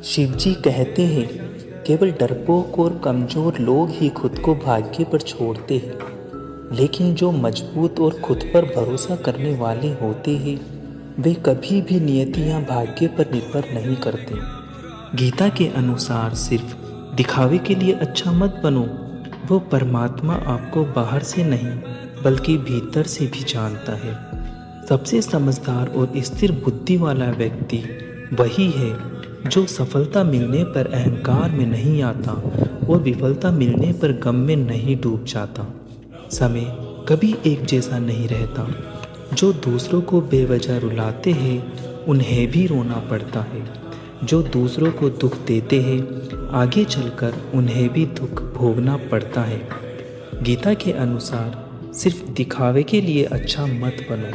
शिवजी कहते हैं, केवल डरपोक और कमज़ोर लोग ही खुद को भाग्य पर छोड़ते हैं, लेकिन जो मजबूत और खुद पर भरोसा करने वाले होते हैं वे कभी भी नियति या भाग्य पर निर्भर नहीं करते। गीता के अनुसार सिर्फ दिखावे के लिए अच्छा मत बनो। वो परमात्मा आपको बाहर से नहीं बल्कि भीतर से भी जानता है। सबसे समझदार और स्थिर बुद्धि वाला व्यक्ति वही है जो सफलता मिलने पर अहंकार में नहीं आता और विफलता मिलने पर गम में नहीं डूब जाता। समय कभी एक जैसा नहीं रहता। जो दूसरों को बेवजह रुलाते हैं उन्हें भी रोना पड़ता है। जो दूसरों को दुख देते हैं आगे चलकर उन्हें भी दुख भोगना पड़ता है। गीता के अनुसार सिर्फ दिखावे के लिए अच्छा मत बनो।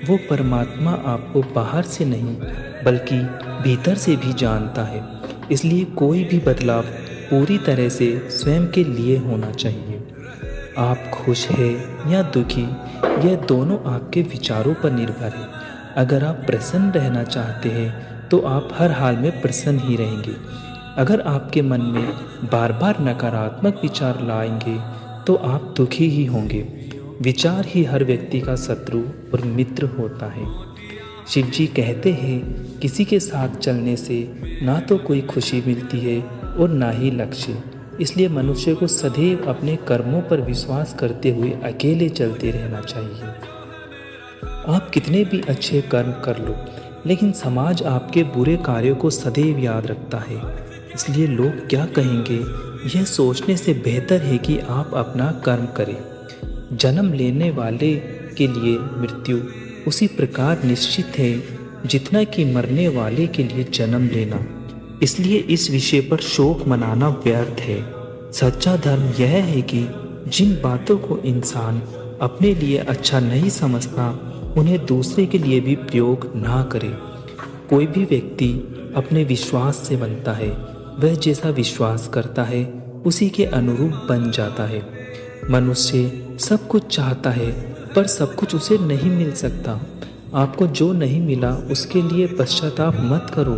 वो परमात्मा आपको बाहर से नहीं बल्कि भीतर से भी जानता है। इसलिए कोई भी बदलाव पूरी तरह से स्वयं के लिए होना चाहिए। आप खुश हैं या दुखी यह दोनों आपके विचारों पर निर्भर है। अगर आप प्रसन्न रहना चाहते हैं तो आप हर हाल में प्रसन्न ही रहेंगे। अगर आपके मन में बार बार नकारात्मक विचार लाएंगे तो आप दुखी ही होंगे। विचार ही हर व्यक्ति का शत्रु और मित्र होता है। शिवजी कहते हैं, किसी के साथ चलने से ना तो कोई खुशी मिलती है और ना ही लक्ष्य। इसलिए मनुष्य को सदैव अपने कर्मों पर विश्वास करते हुए अकेले चलते रहना चाहिए। आप कितने भी अच्छे कर्म कर लो, लेकिन समाज आपके बुरे कार्यों को सदैव याद रखता है। इसलिए लोग क्या कहेंगे यह सोचने से बेहतर है कि आप अपना कर्म करें। जन्म लेने वाले के लिए मृत्यु उसी प्रकार निश्चित है जितना कि मरने वाले के लिए जन्म लेना। इसलिए इस विषय पर शोक मनाना व्यर्थ है। सच्चा धर्म यह है कि जिन बातों को इंसान अपने लिए अच्छा नहीं समझता उन्हें दूसरे के लिए भी प्रयोग ना करे। कोई भी व्यक्ति अपने विश्वास से बनता है। वह जैसा विश्वास करता है उसी के अनुरूप बन जाता है। मनुष्य सब कुछ चाहता है पर सब कुछ उसे नहीं मिल सकता। आपको जो नहीं मिला उसके लिए पश्चाताप मत करो,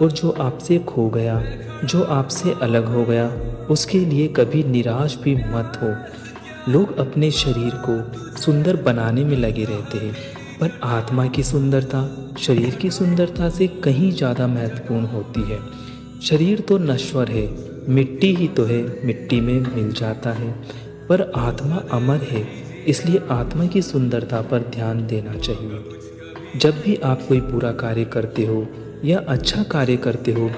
और जो आपसे खो गया, जो आपसे अलग हो गया, उसके लिए कभी निराश भी मत हो। लोग अपने शरीर को सुंदर बनाने में लगे रहते हैं, पर आत्मा की सुंदरता शरीर की सुंदरता से कहीं ज़्यादा महत्वपूर्ण होती है। शरीर तो नश्वर है, मिट्टी ही तो है, मिट्टी में मिल जाता है, पर आत्मा अमर है। इसलिए आत्मा की सुंदरता पर ध्यान देना चाहिए। जब भी आप कोई बुरा कार्य करते हो या अच्छा कार्य करते हो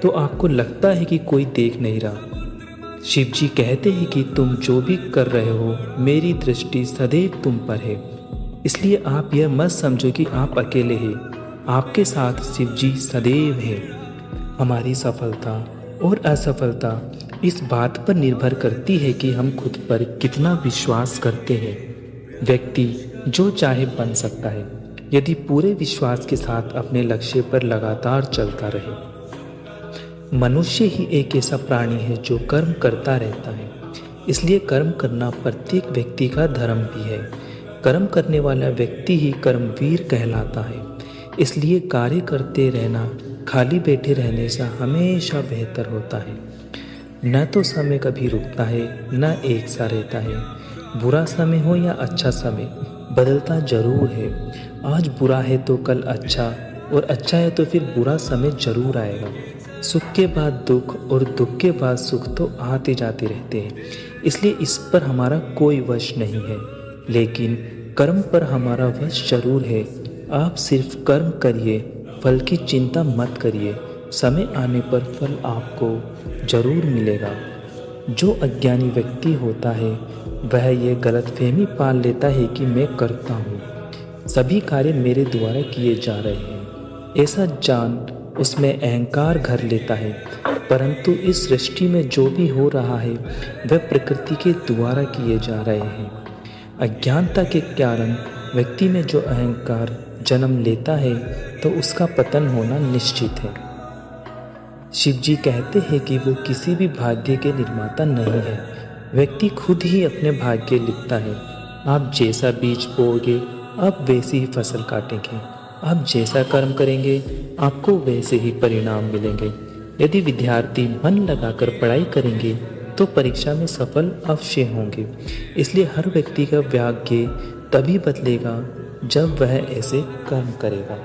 तो आपको लगता है कि कोई देख नहीं रहा। शिवजी कहते हैं कि तुम जो भी कर रहे हो मेरी दृष्टि सदैव तुम पर है। इसलिए आप यह मत समझो कि आप अकेले हैं। आपके साथ शिवजी सदैव है। हमारी सफलता और असफलता इस बात पर निर्भर करती है कि हम खुद पर कितना विश्वास करते हैं। व्यक्ति जो चाहे बन सकता है यदि पूरे विश्वास के साथ अपने लक्ष्य पर लगातार चलता रहे। मनुष्य ही एक ऐसा प्राणी है जो कर्म करता रहता है। इसलिए कर्म करना प्रत्येक व्यक्ति का धर्म भी है। कर्म करने वाला व्यक्ति ही कर्मवीर कहलाता है। इसलिए कार्य करते रहना खाली बैठे रहने से हमेशा बेहतर होता है। न तो समय कभी रुकता है न एक सा रहता है। बुरा समय हो या अच्छा समय बदलता जरूर है। आज बुरा है तो कल अच्छा, और अच्छा है तो फिर बुरा समय जरूर आएगा। सुख के बाद दुख और दुख के बाद सुख तो आते जाते रहते हैं। इसलिए इस पर हमारा कोई वश नहीं है, लेकिन कर्म पर हमारा वश जरूर है। आप सिर्फ कर्म करिए, फल की चिंता मत करिए। समय आने पर फल आपको जरूर मिलेगा। जो अज्ञानी व्यक्ति होता है वह ये गलतफहमी पाल लेता है कि मैं करता हूँ, सभी कार्य मेरे द्वारा किए जा रहे हैं। ऐसा जान उसमें अहंकार घर लेता है। परंतु इस सृष्टि में जो भी हो रहा है वह प्रकृति के द्वारा किए जा रहे हैं। अज्ञानता के कारण व्यक्ति में जो अहंकार जन्म लेता है तो उसका पतन होना निश्चित है। शिवजी कहते हैं कि वो किसी भी भाग्य के निर्माता नहीं है। व्यक्ति खुद ही अपने भाग्य लिखता है। आप जैसा बीज बोओगे आप वैसी ही फसल काटेंगे। आप जैसा कर्म करेंगे आपको वैसे ही परिणाम मिलेंगे। यदि विद्यार्थी मन लगाकर पढ़ाई करेंगे तो परीक्षा में सफल अवश्य होंगे। इसलिए हर व्यक्ति का भाग्य तभी बदलेगा जब वह ऐसे कर्म करेगा।